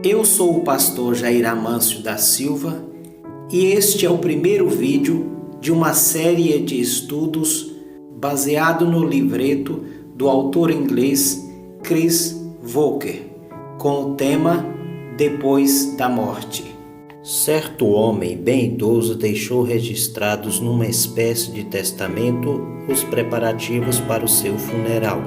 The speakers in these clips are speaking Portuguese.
Eu sou o pastor Jair Amâncio da Silva e este é o primeiro vídeo de uma série de estudos baseado no livreto do autor inglês Chris Voelker, com o tema Depois da Morte. Certo homem bem idoso deixou registrados numa espécie de testamento os preparativos para o seu funeral.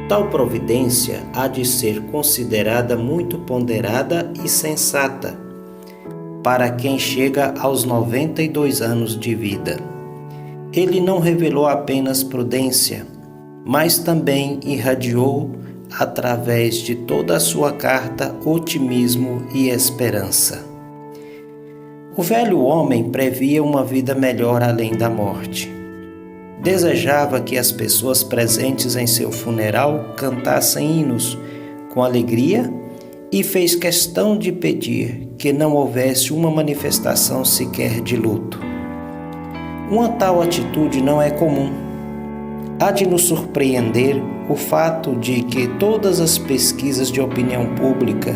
Tal providência há de ser considerada muito ponderada e sensata para quem chega aos 92 anos de vida. Ele não revelou apenas prudência, mas também irradiou, através de toda a sua carta, otimismo e esperança. O velho homem previa uma vida melhor além da morte. Desejava que as pessoas presentes em seu funeral cantassem hinos com alegria e fez questão de pedir que não houvesse uma manifestação sequer de luto. Uma tal atitude não é comum. Há de nos surpreender o fato de que todas as pesquisas de opinião pública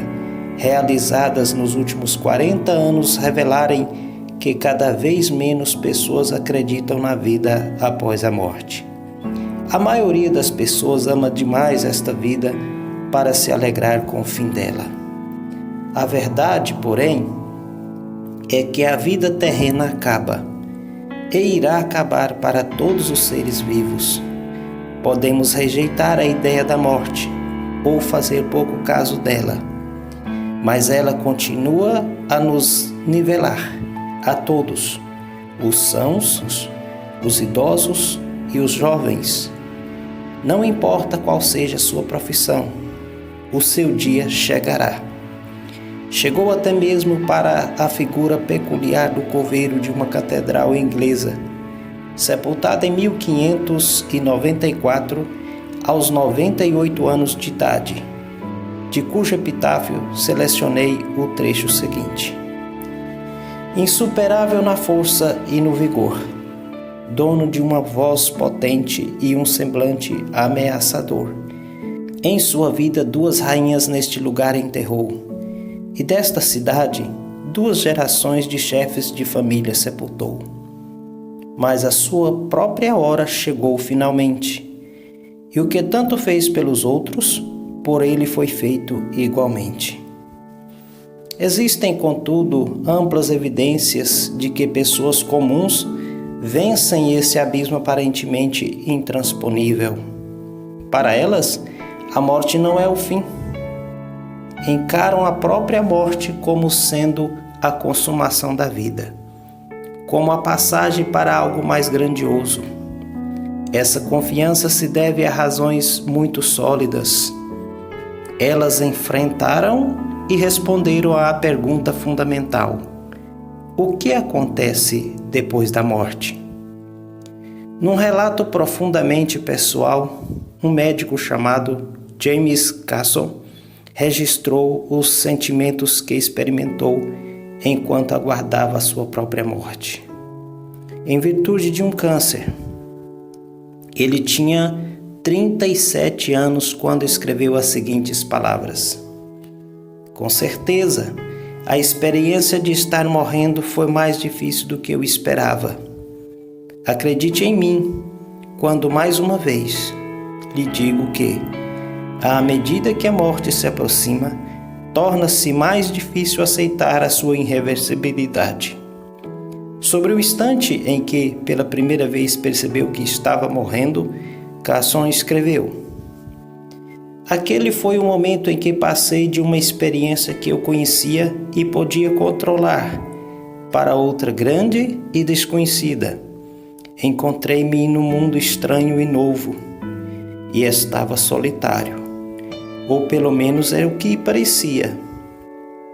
realizadas nos últimos 40 anos revelarem que cada vez menos pessoas acreditam na vida após a morte. A maioria das pessoas ama demais esta vida para se alegrar com o fim dela. A verdade, porém, é que a vida terrena acaba e irá acabar para todos os seres vivos. Podemos rejeitar a ideia da morte ou fazer pouco caso dela, mas ela continua a nos nivelar a todos, os sãos, os idosos e os jovens. Não importa qual seja a sua profissão, o seu dia chegará. Chegou até mesmo para a figura peculiar do coveiro de uma catedral inglesa, sepultada em 1594, aos 98 anos de idade, de cujo epitáfio selecionei o trecho seguinte. Insuperável na força e no vigor, dono de uma voz potente e um semblante ameaçador. Em sua vida 2 rainhas neste lugar enterrou, e desta cidade 2 gerações de chefes de família sepultou. Mas a sua própria hora chegou finalmente, e o que tanto fez pelos outros, por ele foi feito igualmente. Existem, contudo, amplas evidências de que pessoas comuns vencem esse abismo aparentemente intransponível. Para elas, a morte não é o fim. Encaram a própria morte como sendo a consumação da vida, como a passagem para algo mais grandioso. Essa confiança se deve a razões muito sólidas. Elas enfrentaram e responderam à pergunta fundamental: o que acontece depois da morte? Num relato profundamente pessoal, um médico chamado James Castle registrou os sentimentos que experimentou enquanto aguardava a sua própria morte. Em virtude de um câncer, ele tinha 37 anos quando escreveu as seguintes palavras: com certeza, a experiência de estar morrendo foi mais difícil do que eu esperava. Acredite em mim, quando mais uma vez lhe digo que, à medida que a morte se aproxima, torna-se mais difícil aceitar a sua irreversibilidade. Sobre o instante em que, pela primeira vez, percebeu que estava morrendo, Casson escreveu: aquele foi o momento em que passei de uma experiência que eu conhecia e podia controlar para outra grande e desconhecida. Encontrei-me num mundo estranho e novo e estava solitário, ou pelo menos é o que parecia.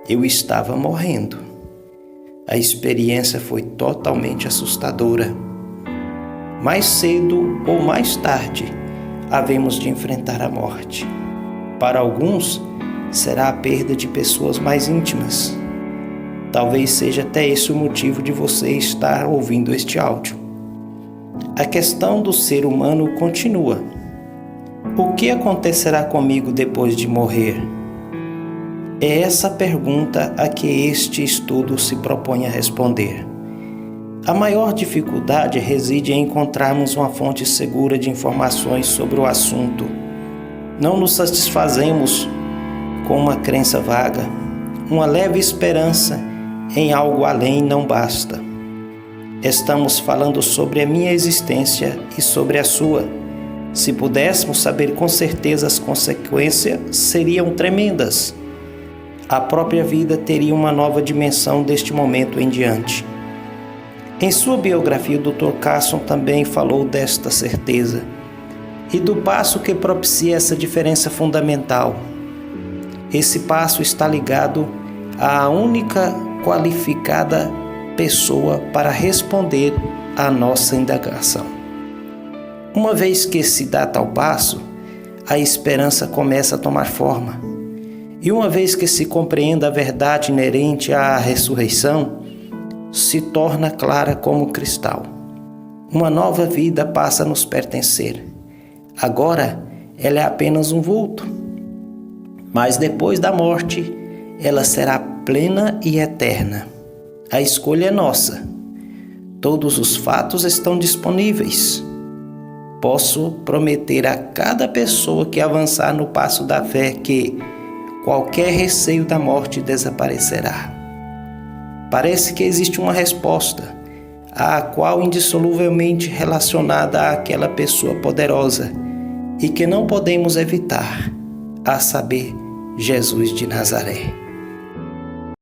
Eu estava morrendo. A experiência foi totalmente assustadora. Mais cedo ou mais tarde, havemos de enfrentar a morte. Para alguns, será a perda de pessoas mais íntimas. Talvez seja até esse o motivo de você estar ouvindo este áudio. A questão do ser humano continua. O que acontecerá comigo depois de morrer? É essa pergunta a que este estudo se propõe a responder. A maior dificuldade reside em encontrarmos uma fonte segura de informações sobre o assunto. Não nos satisfazemos com uma crença vaga. Uma leve esperança em algo além não basta. Estamos falando sobre a minha existência e sobre a sua. Se pudéssemos saber com certeza, as consequências seriam tremendas. A própria vida teria uma nova dimensão deste momento em diante. Em sua biografia, o Dr. Carson também falou desta certeza e do passo que propicia essa diferença fundamental. Esse passo está ligado à única qualificada pessoa para responder à nossa indagação. Uma vez que se dá tal passo, a esperança começa a tomar forma. E uma vez que se compreende a verdade inerente à ressurreição, se torna clara como cristal. Uma nova vida passa a nos pertencer. Agora, ela é apenas um vulto. Mas depois da morte, ela será plena e eterna. A escolha é nossa. Todos os fatos estão disponíveis. Posso prometer a cada pessoa que avançar no passo da fé que qualquer receio da morte desaparecerá. Parece que existe uma resposta, a qual indissoluvelmente relacionada àquela pessoa poderosa e que não podemos evitar, a saber, Jesus de Nazaré.